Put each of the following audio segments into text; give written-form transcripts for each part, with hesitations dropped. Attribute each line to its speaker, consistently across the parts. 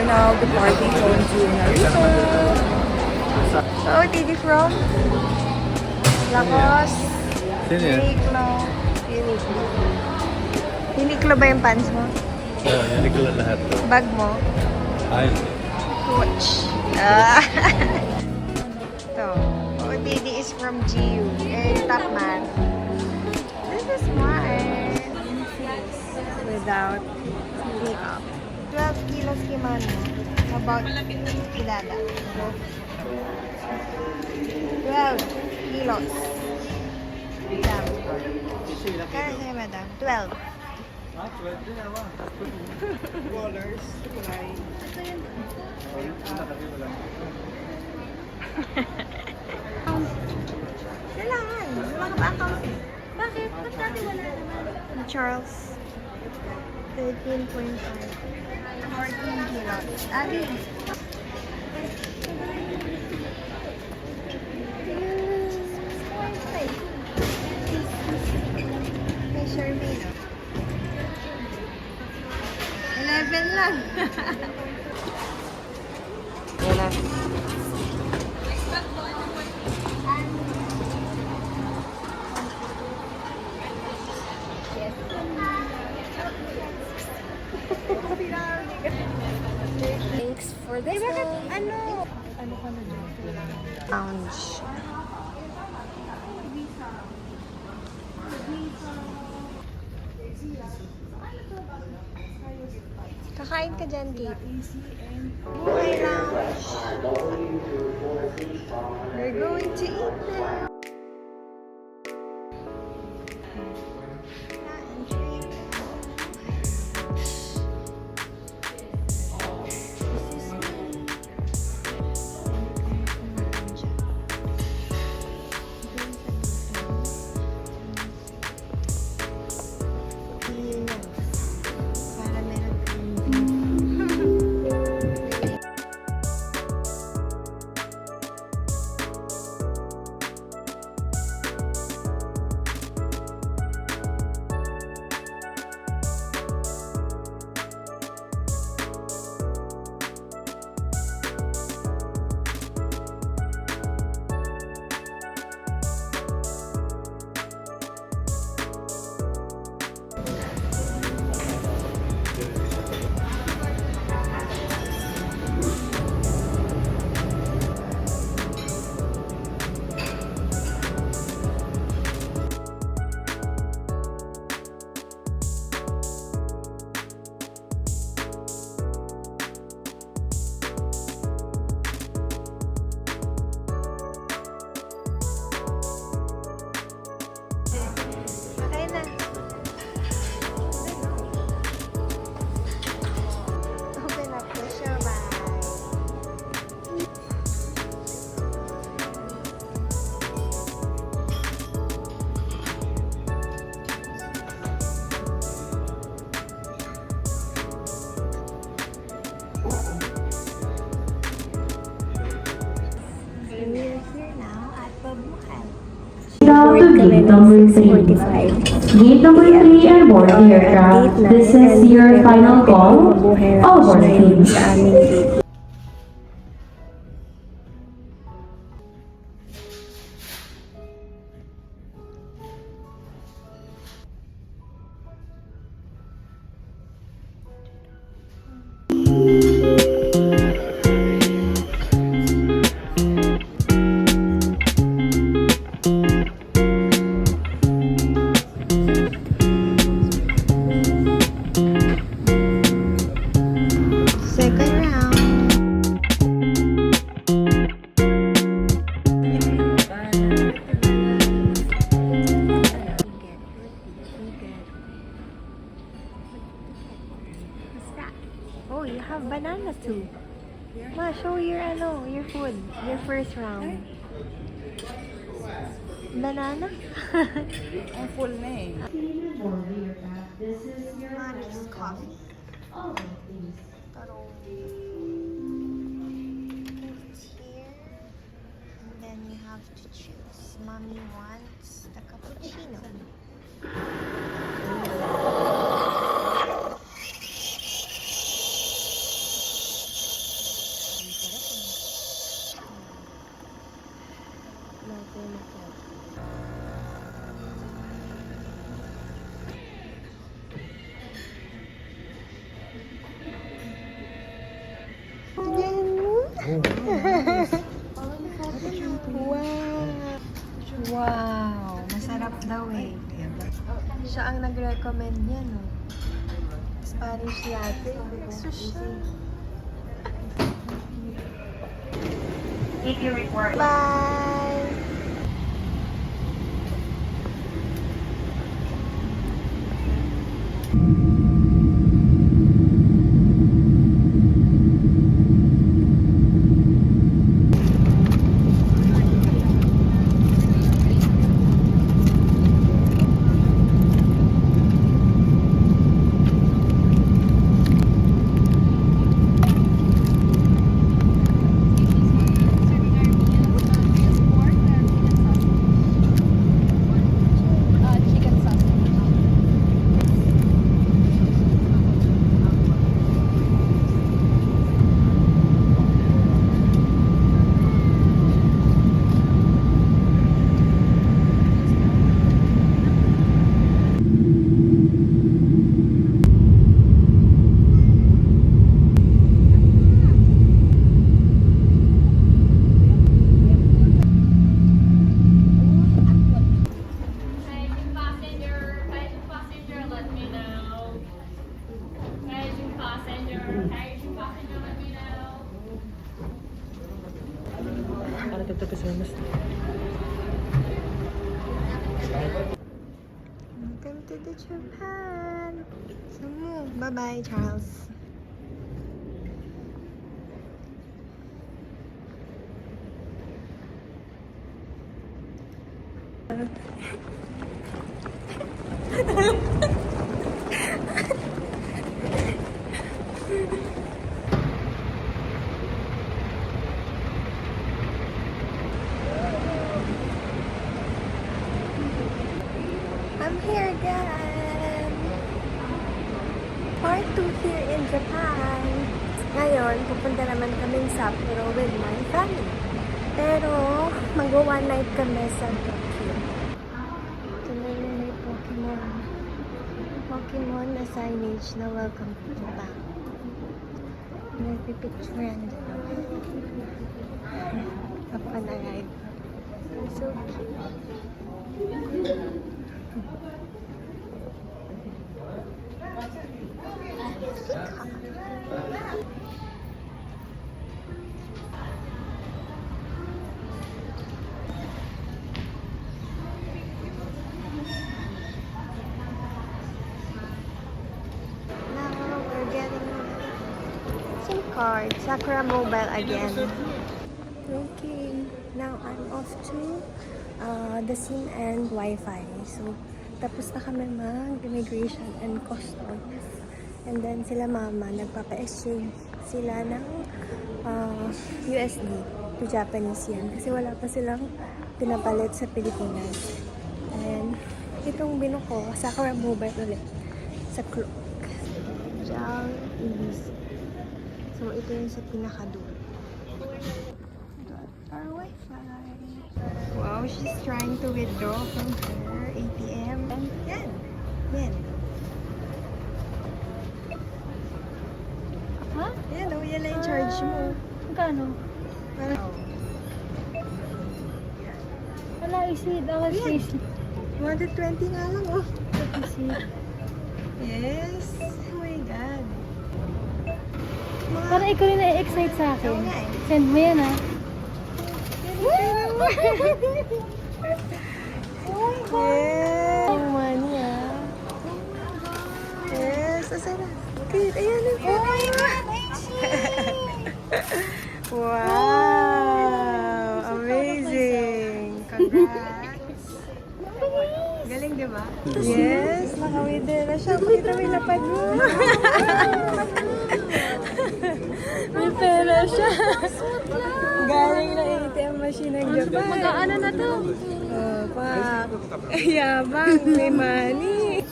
Speaker 1: now departing going to Narita.
Speaker 2: Oh, Didi from Lacoste.
Speaker 3: Sino yan?
Speaker 2: Uniqlo. Uniqlo ba yung pants mo?
Speaker 3: Oo, hindi ko lahat to.
Speaker 2: Bag mo?
Speaker 3: Ay,
Speaker 2: Coach. Ito. Oh, Didi is from GU. Eh, top man. This is smart. Without makeup. 12 kilos kimono. About kilada. 12 kilos. Madam. Kaya sa'yo, madam. 12.
Speaker 1: Rollers.
Speaker 2: Kailangan. Mga ba-account. Bakit? Ba't dati wala naman? Charles. 13.5. 14 kilos. Adi. May Shermino. 11 lang. Yan na.
Speaker 1: Thanks for this one.
Speaker 2: Ano?
Speaker 1: Ano ka na dyan?
Speaker 2: Lounge. Kakain ka dyan, Kate. Buhay Lounge. We're going to eat now. And drink. This is me. Para meron Kain na. Open up the show, bye. We're here now at Pabuhay.
Speaker 4: Stop to gate number 3. Gate number 3 airborne aircraft. This is your final call. All aboard please.
Speaker 2: Second round. What's that? Oh, you have banana too. Ma, show your your food. Your first round. Banana?
Speaker 1: Ang full na eh.
Speaker 4: This is your
Speaker 2: Mommy's coffee.
Speaker 4: All aboard please.
Speaker 2: It's here. And then you have to choose. Mommy wants the cappuccino. Wow! Wow! Masarap daw eh. Siya ang nag-recommend niya, no? Spanish latte. So siya. Bye!
Speaker 1: Chicken sauce.
Speaker 5: Passenger, let me know. Passenger, let me know.
Speaker 2: Welcome to the Japan! So, bye-bye, Charles. I'm here again! Part 2 here in Japan. Ngayon, pupunta naman kami sa Sapporo with my family. Pero, mag-one night kami sa Tokyo. Ito na yung may Pokemon. Pokemon na signage na welcome to Japan. Nagpipicturean din ako. Upon arrival. So cute. Now we're getting SIM card. Sakura Mobile again. Okay, now I'm off to the SIM and Wi-Fi. So, tapos na kami mag-immigration and customs. And then sila mama, nagpapa-exchange sila ng USD to Japanese yen. Kasi wala pa silang pinapalit sa Pilipinas. And itong binuko, Sakura Mobile ulit. Sa Klook. Jal Ibis. So, ito yung sa pinakadulo. Got our Wi-Fi. Wow, she's trying to withdraw from her ATM. Yan. Yan.
Speaker 1: Ha?
Speaker 2: Yan, oh, yan lang yung charge mo.
Speaker 1: Magkano?
Speaker 2: Parang,
Speaker 1: Wala, isid. Ako
Speaker 2: Yan.
Speaker 1: isid.
Speaker 2: 120 nga lang, oh.
Speaker 1: Isid.
Speaker 2: Yes. Oh my God.
Speaker 1: Para ikaw rin na-excite sa akin.
Speaker 2: Oo nga eh.
Speaker 1: Send mo yan, ha?
Speaker 2: Yes. Yung money, ah. Yes. Asa na? Cute. Ayan yung oh my God. Wow. Amazing. Congrats. Galing, di ba? Yes. Nakawither na siya. Pakita mo yung lapad mo. May pera siya. Galing na ATM machine ng Japan.
Speaker 1: Magkaano na to?
Speaker 2: Oh, pak. Yabang. May money.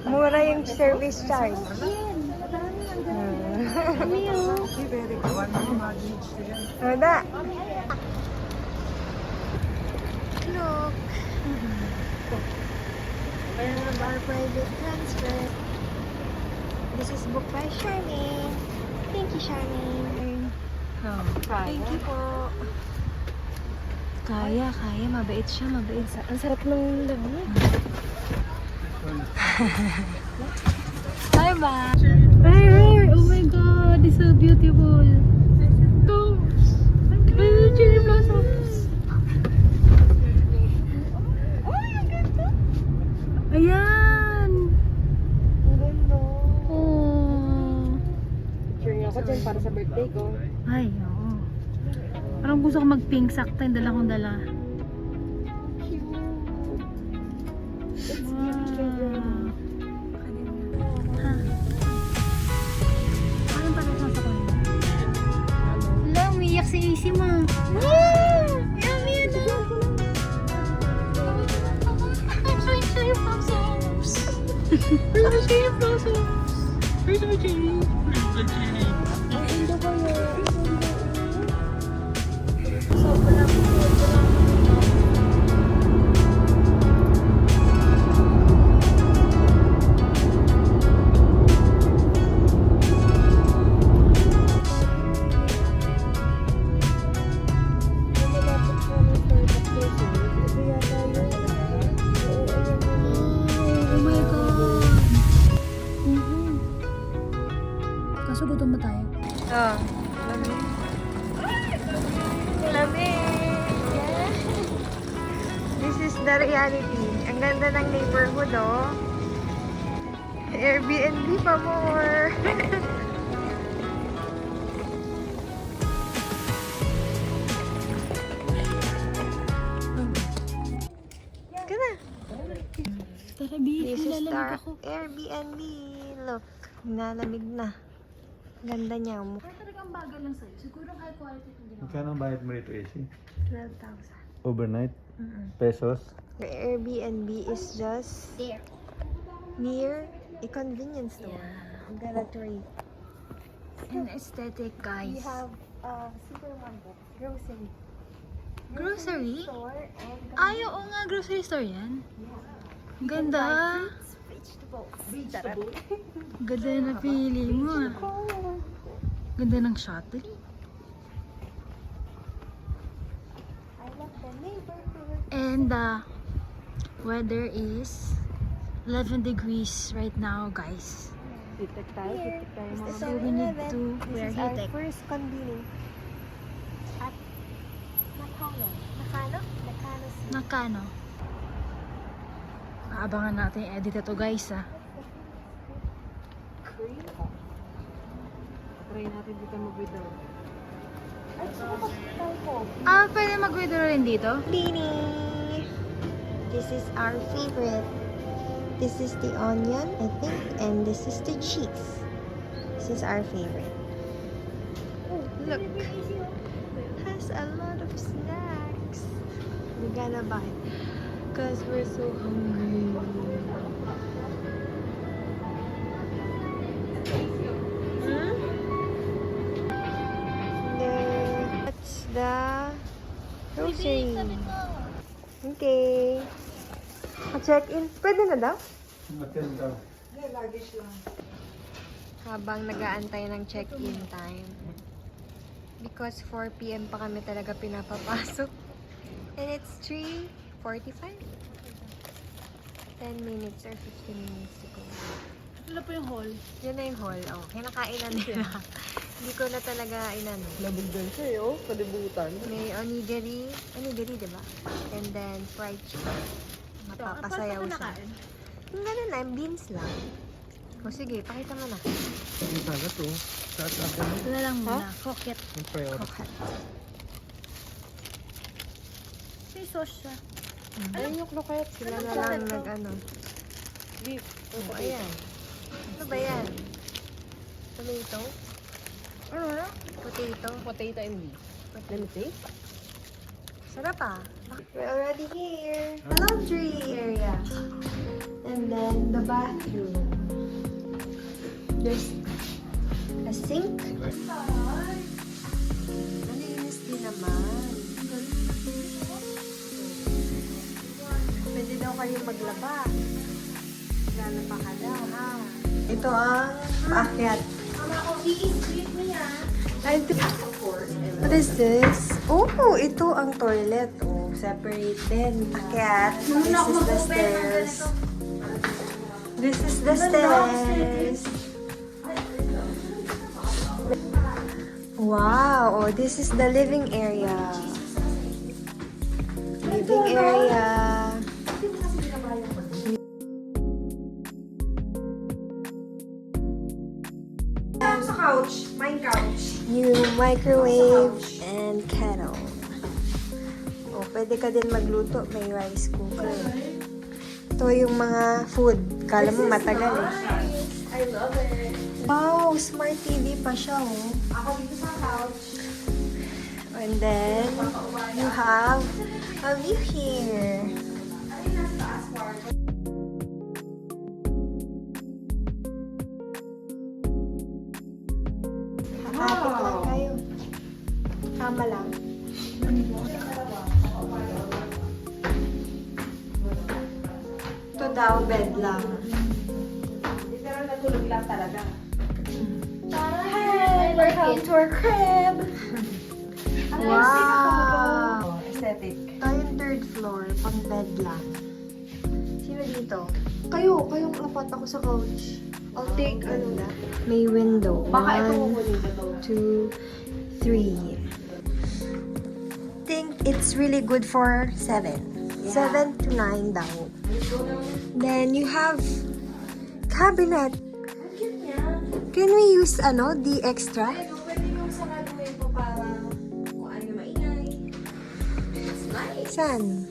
Speaker 2: Mura yung service charge. Wala. Look. We have our private transfer. This is booked by Charmaine. Thank you, Charmaine. Thank you po. Kaya. Mabait siya, mabait. Ang sarap ng lamig. Bye, Ma.
Speaker 1: Hey, oh my god, it's so beautiful. Cherry blossoms. Ayan.
Speaker 2: Ang ganda.
Speaker 1: Oh.
Speaker 2: Picture niya ako dyan para sa birthday ko.
Speaker 1: Ay, oo. Parang gusto ko mag-pink sakto yung dala kong dala. Wow. Ha? Parang parang sa kanila. Wala, umiyak si Isi, ma. Yummy, ano? I'm so excited for blossoms. Where's the cherry blossoms? Where's the cherry? Where's the cherry?
Speaker 2: Ang ganda ba yun?
Speaker 1: Oh my God! Kaso gutom ba tayo?
Speaker 2: Oh, lamig. Lamig! Yeah. This is the reality. Ang ganda ng neighborhood, oh. Airbnb pa more. Gana.
Speaker 1: Tara, B.
Speaker 2: This is
Speaker 1: Nilalamig
Speaker 2: our
Speaker 1: ako.
Speaker 2: Airbnb. Look, nalamig na. Ganda niya.
Speaker 1: Talagang bagal lang sa'yo. Siguro high quality kung ginawa.
Speaker 3: Magkano ang bayad mo rito, AC?
Speaker 2: 12,000.
Speaker 3: Overnight? Pesos?
Speaker 2: The Airbnb is just
Speaker 1: There.
Speaker 2: near a convenience store. Galatory.
Speaker 1: And aesthetic,
Speaker 2: We
Speaker 1: guys.
Speaker 2: have supermarket, grocery.
Speaker 1: Grocery?
Speaker 2: Store and
Speaker 1: Ay, oo nga. Grocery store yan. Ganda.
Speaker 2: vegetables.
Speaker 1: Ganda na pili mo. Ah. Ganda ng shuttle.
Speaker 2: I love the neighborhood.
Speaker 1: And the weather is 11 degrees right now, guys.
Speaker 2: Here is the
Speaker 1: So we need
Speaker 2: 7-Eleven.
Speaker 1: to wear
Speaker 2: This is our
Speaker 1: heatek.
Speaker 2: first convenience at Nakano. Nakano City.
Speaker 1: Nakano. Aabangan natin yung edit ito, guys, ah.
Speaker 2: Try natin dito mag-withdraw. Ay, saan ba tayo po?
Speaker 1: Ah, pwede mag-withdraw rin dito?
Speaker 2: Bini! This is our favorite. This is the onion, I think, and this is the cheese. This is our favorite. Oh, look. Has a lot of snacks. We're gonna buy it. Because we're so hungry. Hmm? That's the grocery. Okay. Check-in. Pwede na daw? Habang nag-aantay ng check-in time. Because 4 p.m. pa kami talaga pinapapasok. And it's 3:45. 10 minutes or 15 minutes to go.
Speaker 1: Ito na po yung hall.
Speaker 2: Yun na yung hall. Oh, kinakain na nila. Hindi ko na talaga inano.
Speaker 6: Labog din siya, oh. Kalibutan.
Speaker 2: May onigiri. Onigiri, diba? And then fried chicken. Mapapasayaw siya. Yung ganun na, beans lang. O sige, pakita mo na.
Speaker 3: Ano sana to? Sa akin?
Speaker 1: Ito na lang muna. Croquette.
Speaker 3: Ang priority.
Speaker 2: Coconut.
Speaker 1: May sauce siya.
Speaker 6: Ayun yung kroket.
Speaker 2: Sila na lang nag-ano.
Speaker 6: Beef.
Speaker 2: Oh, ayan. Ano ba yan? Tomato?
Speaker 6: Ano na?
Speaker 2: Potato?
Speaker 6: Potato and beef. Let me taste.
Speaker 2: Sarap ah. We're already here. The laundry area. And then the bathroom. There's a sink. Malinis din naman. Pwede daw kayo maglaba. Lalaba ka daw, ha? Ito ang paakyat. What is this? Oh, ito ang toilet. Oh, separate din. Akyat. This is the stairs. This is the stairs. Wow. Oh, this is the living area. Living area.
Speaker 6: Sa couch. My couch.
Speaker 2: New microwave and kettle. Oh, pwede ka din magluto. May rice cooker. Ito yung mga food. Kala mo matagal eh.
Speaker 6: I love it.
Speaker 2: Wow, smart TV pa siya oh.
Speaker 6: Ako dito sa couch.
Speaker 2: And then, you have a view here. Kapit lang tayo. Kama lang. Ito daw, bed lang.
Speaker 6: Literal natulog lang talaga.
Speaker 2: Hi! Welcome to our crib! Wow!
Speaker 6: Aesthetic.
Speaker 2: Tayo yung third floor, pang bed lang. Sino dito? Kayong apat ako sa couch. I'll take ano na. May window.
Speaker 6: Baka ito
Speaker 2: 1,
Speaker 6: kukunin ko to.
Speaker 2: 2, 3. Think it's really good for 7. 7 to 9 daw. Then you have cabinet. Can we use the extra?
Speaker 6: Pwede yung saraduhin ko para kung ano yung maingay. It's nice.
Speaker 2: Saan?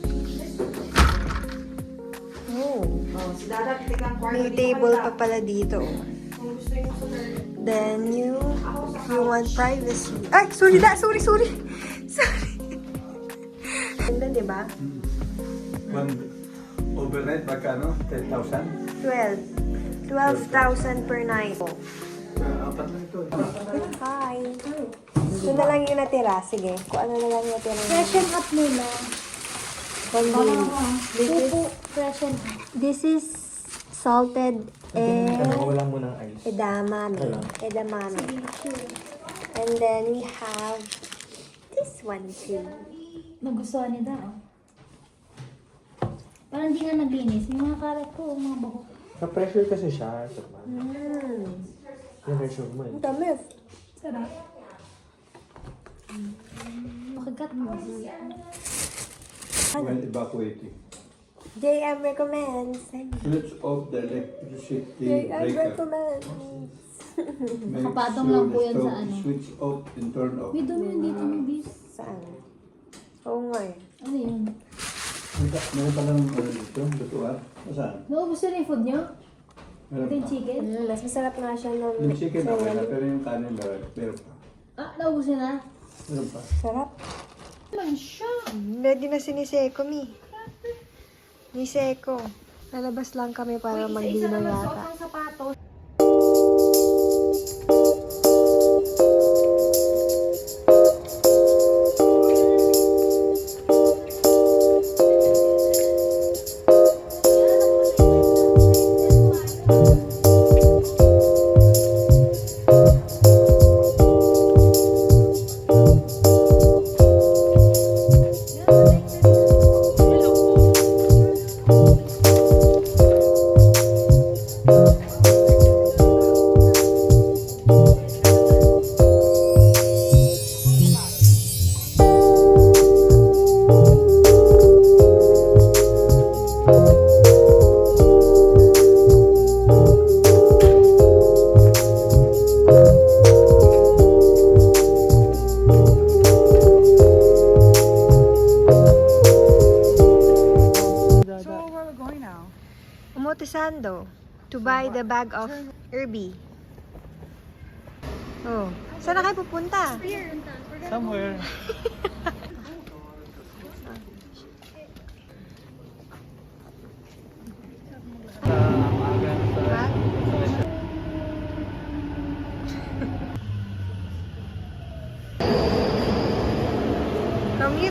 Speaker 2: Oh.
Speaker 6: Oh, si Dada, titikang kwarto
Speaker 2: May
Speaker 6: dito
Speaker 2: table
Speaker 6: kanila.
Speaker 2: pa pala dito.
Speaker 6: Kung gusto yung sa
Speaker 2: Then you want privacy. Ay, sorry. Sorry. Ganda, di ba?
Speaker 3: One overnight, magkano? 10,000?
Speaker 2: 12,000 per night.
Speaker 3: Apat lang ito.
Speaker 2: Hi. Ito na lang yung natira. Sige, kung ano na lang yung natira.
Speaker 7: Freshen up muna. Freshen up.
Speaker 2: This is salted
Speaker 3: Wala mo ng ice.
Speaker 2: edamame. And then we have this one too.
Speaker 7: Nagustuhan niya daw. Parang di nga naglinis. Yung mga karat ko, mga buhok.
Speaker 3: Na-pressure kasi siya. Na-pressure mo eh.
Speaker 2: Ang dami.
Speaker 7: Sarap. Makagat mo.
Speaker 3: When evacuating.
Speaker 2: JM recommends.
Speaker 3: Switch off the electricity
Speaker 2: JM
Speaker 3: breaker.
Speaker 2: recommends.
Speaker 3: Make
Speaker 7: Nakapatong
Speaker 3: sure
Speaker 7: lang po
Speaker 3: the
Speaker 7: yan sa
Speaker 3: stove
Speaker 7: ano.
Speaker 3: switch off and turn off.
Speaker 7: May dumi yun dito ng bis.
Speaker 2: Saan? Oo nga eh.
Speaker 7: Ano yun?
Speaker 3: Meron pa lang dito, lutuan. O saan?
Speaker 7: Naubos na yung food niyo?
Speaker 3: Meron
Speaker 7: Ito yung
Speaker 3: pa.
Speaker 7: chicken?
Speaker 2: Mas masarap nga siya ng
Speaker 3: Yung chicken na wala, pero yung kanin meron pa.
Speaker 7: Ah, naubos na?
Speaker 3: Meron pa.
Speaker 2: sarap.
Speaker 7: Naman siya.
Speaker 2: Ready na si Niseko, Niseko. Lalabas lang kami para
Speaker 6: Isa
Speaker 2: mag-dinner
Speaker 6: naman suot
Speaker 2: yata.
Speaker 6: ng sapatos.
Speaker 2: Umotesando to buy the bag of Irby. Oh, saan na kayo pupunta?
Speaker 3: Somewhere.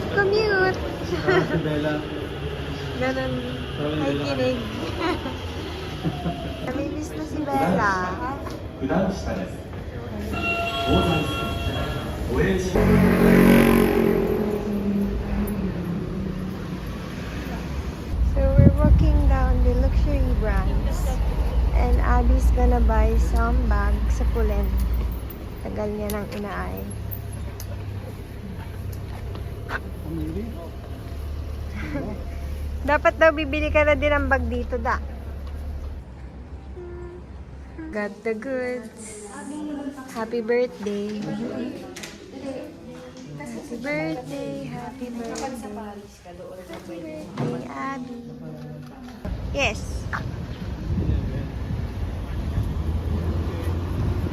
Speaker 2: Commute.
Speaker 3: Si Bella.
Speaker 2: Ganun.
Speaker 3: Parang
Speaker 2: Ay,
Speaker 3: Bella.
Speaker 2: kinig. Namimiss na si Bella.
Speaker 3: 九段下です。横断線、都営新
Speaker 2: So we're walking down the luxury brands. And Abby's gonna buy some bags sa Pulen. Tagal niya nang inaay. Dapat daw bibili ka na din ng bag dito, da. Got the goods. Happy birthday. Happy birthday, happy birthday. Happy birthday, Abby. Yes.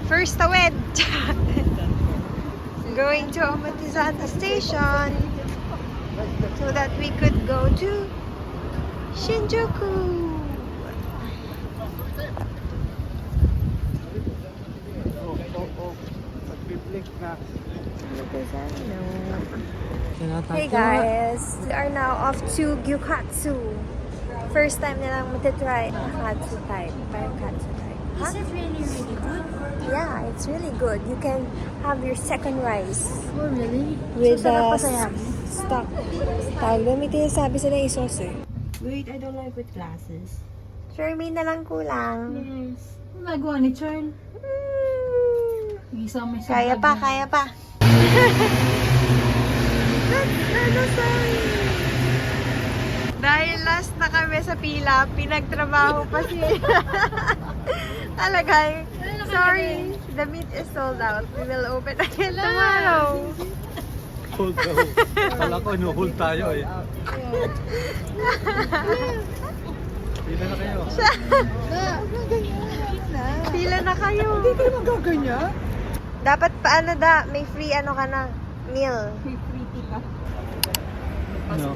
Speaker 2: First awed. Going to Omatizata Station so that we could go to Shinjuku. Hey guys, we are now off to Gyukatsu. First time nilang matitry Katsu type, parang Katsu type.
Speaker 7: Is it really, really good?
Speaker 2: Yeah, it's really good. You can have your second rice
Speaker 7: Oh, really?
Speaker 2: with
Speaker 7: So, sarap pa sa yami?
Speaker 2: stock. Talo, may tinasabi sila yung sauce eh.
Speaker 6: Wait, I don't like with glasses.
Speaker 2: Charmaine na lang kulang.
Speaker 7: Yes. Ano nagawa ni Charl? Yung isang may
Speaker 2: Kaya
Speaker 7: sabag
Speaker 2: pa,
Speaker 7: na-
Speaker 2: kaya pa. Ano, sorry. Dahil last na kami sa pila, pinagtrabaho pa si... Talaga, sorry. The meat is sold out. We will open again tomorrow.
Speaker 3: Hold daw. Kala ko, hold tayo eh. Pila na kayo.
Speaker 2: Pila na kayo. Hindi kayo magaganyan. Dapat pa ano da, may free ano ka na, meal.
Speaker 3: Ano?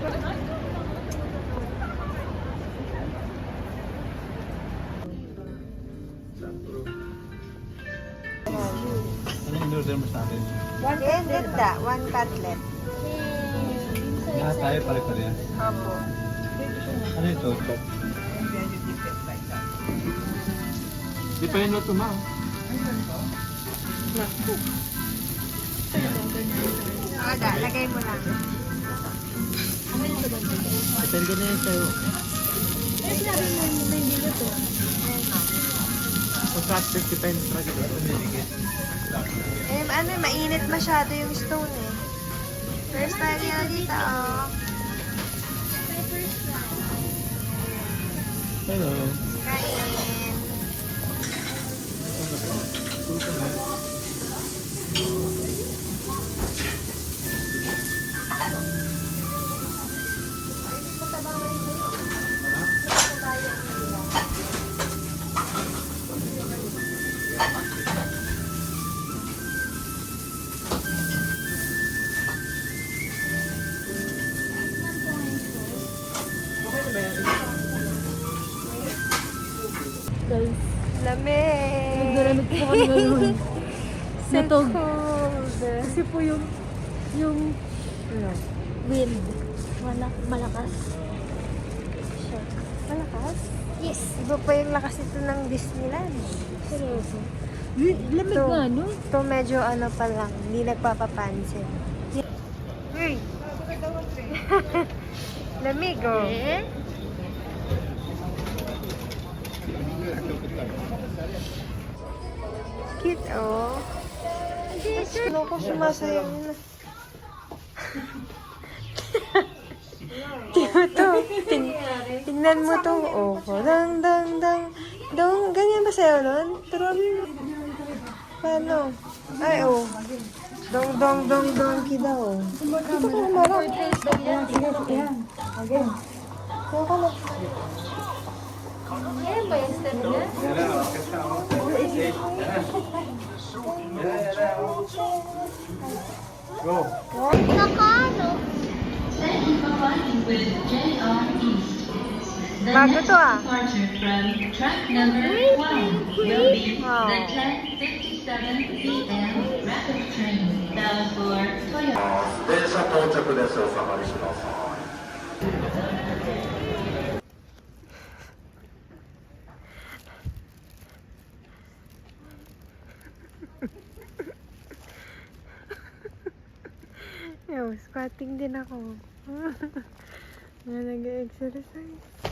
Speaker 3: Anong in-order mo sa akin?
Speaker 2: Yan, ganda. One cutlet.
Speaker 3: Lahat tayo pare-pareha.
Speaker 2: Opo.
Speaker 3: Ano ito? Di pa yun ito, ma'am.
Speaker 2: O da, lagay mo lang.
Speaker 3: Depende na yun sa'yo. Pagkat 50 times na dito, umiligit.
Speaker 2: Eh, ano, mainit masyado yung stone eh. First time nila dito, oh.
Speaker 3: Hello.
Speaker 2: Kain.
Speaker 7: Guys,
Speaker 2: Lamig.
Speaker 7: nagdaramit po kami ngayon.
Speaker 2: So
Speaker 7: Natog.
Speaker 2: cold.
Speaker 7: Kasi po yung wind. Malakas.
Speaker 2: Siya. Malakas?
Speaker 7: Yes.
Speaker 2: Iba pa yung lakas ito ng Disneyland.
Speaker 7: Seryoso. Lamig
Speaker 2: Ito,
Speaker 7: nga, no?
Speaker 2: ito medyo ano pa lang, hindi nagpapapansin. Uy! Lamig oh. Cute oh. Ano ko sumasayaw na. Tingnan mo to. Oh, dang, dang, dang. Dong, ganyan ba sayo nun? Turuan mo. Paano? Ay, oh. Dong, dong, dong, dong, kita, oh. Dito ka naman. Yan, sige, yan. Again. Dito ka lang.
Speaker 7: Ayan ba yung step niya?
Speaker 3: Go.
Speaker 2: Bago to ah.
Speaker 4: Departure from track number 1 will be
Speaker 2: Wow.
Speaker 4: the 10:57 p.m. rapid train bound for Toyota.
Speaker 8: 電車到着です。お下がりください。
Speaker 2: Yo, squatting din ako. Nga nag-exercise.